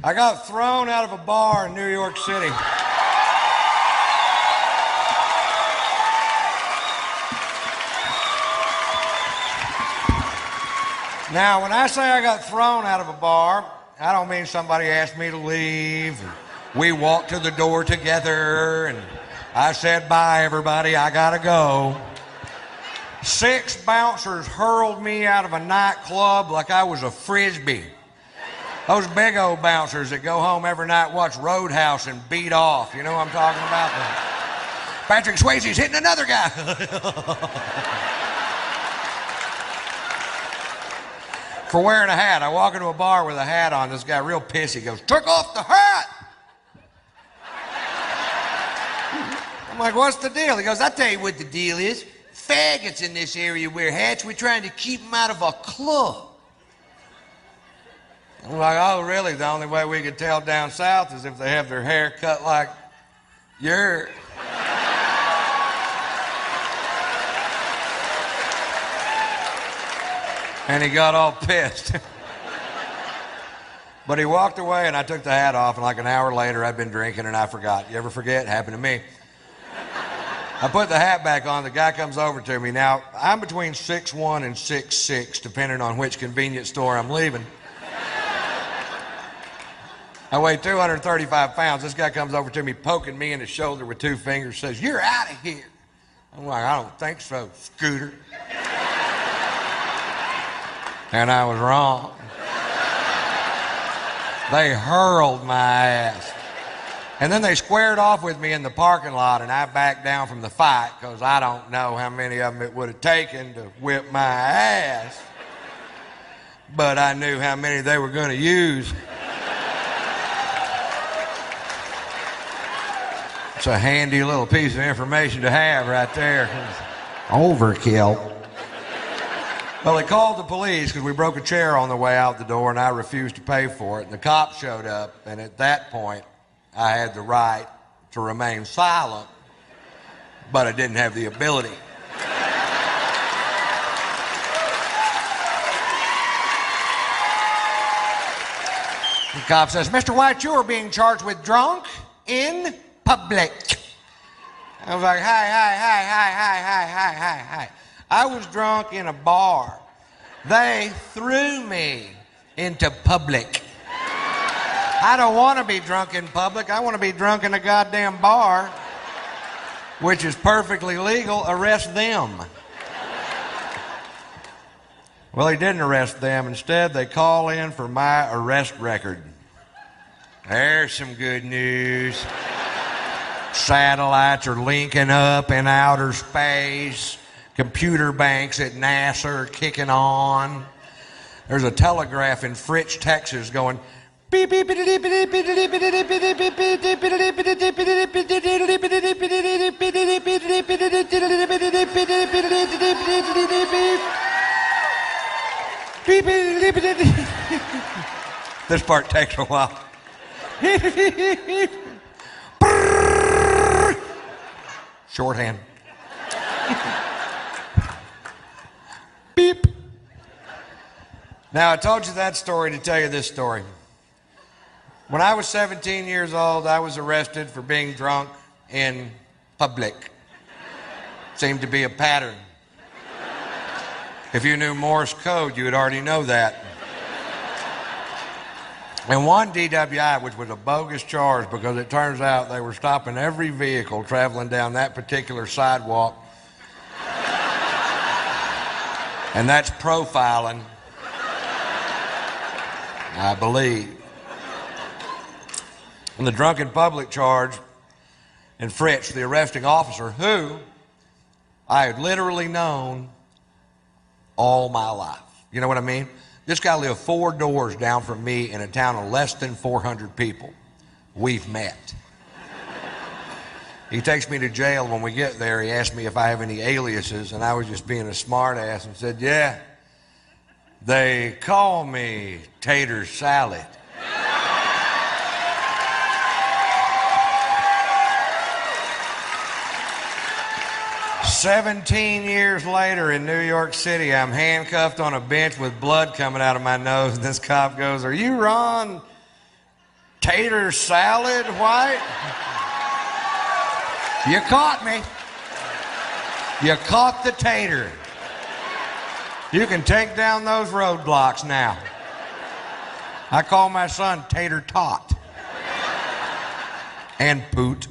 I got thrown out of a bar in New York City. Now, when I say I got thrown out of a bar, I don't mean somebody asked me to leave. We walked to the door together, and I said, bye, everybody, I gotta go. 6 bouncers hurled me out of a nightclub like I was a Frisbee. Those big old bouncers that go home every night, watch Roadhouse, and beat off. You know what I'm talking about? Patrick Swayze's hitting another guy. For wearing a hat. I walk into a bar with a hat on. This guy real pissy goes, took off the hat. I'm like, what's the deal? He goes, I'll tell you what the deal is. Faggots in this area wear hats. We're trying to keep them out of a club. I'm like, oh, really? The only way we can tell down south is if they have their hair cut like yours. And he got all pissed. But he walked away, and I took the hat off, and like an hour later, I'd been drinking, and I forgot. You ever forget? It happened to me. I put the hat back on. The guy comes over to me. Now, I'm between 6'1" and 6'6", depending on which convenience store I'm leaving. I weigh 235 pounds. This guy comes over to me, poking me in the shoulder with 2 fingers, says, you're out of here. I'm like, I don't think so, Scooter. And I was wrong. They hurled my ass. And then they squared off with me in the parking lot, and I backed down from the fight because I don't know how many of them it would have taken to whip my ass. But I knew how many they were going to use. It's a handy little piece of information to have right there. Overkill. Well, they called the police because we broke a chair on the way out the door, and I refused to pay for it. And the cops showed up, and at that point, I had the right to remain silent, but I didn't have the ability. The cop says, Mr. White, you are being charged with drunk in public. I was like, hi. I was drunk in a bar. They threw me into public. I don't want to be drunk in public. I want to be drunk in a goddamn bar, which is perfectly legal. Arrest them. Well, he didn't arrest them. Instead, they call in for my arrest record. There's some good news. Satellites are linking up in outer space. Computer banks at NASA are kicking on. There's a telegraph in Fritch, Texas going beep beep beep beep beep beep beep beep beep. This part takes a while. Shorthand. Beep. Now, I told you that story to tell you this story. When I was 17 years old, I was arrested for being drunk in public. Seemed to be a pattern. If you knew Morse code, you would already know that. And one DWI, which was a bogus charge because it turns out they were stopping every vehicle traveling down that particular sidewalk. And that's profiling, I believe. And the drunken public charge in Fritch, the arresting officer, who I had literally known all my life. You know what I mean? This guy lived 4 doors down from me in a town of less than 400 people. We've met. He takes me to jail. When we get there, he asked me if I have any aliases, and I was just being a smart ass and said, yeah, they call me Tater Salad. 17 years later in New York City, I'm handcuffed on a bench with blood coming out of my nose, and this cop goes, are you Ron Tater salad, white? You caught me. You caught the tater. You can take down those roadblocks now. I call my son Tater Tot and Poot.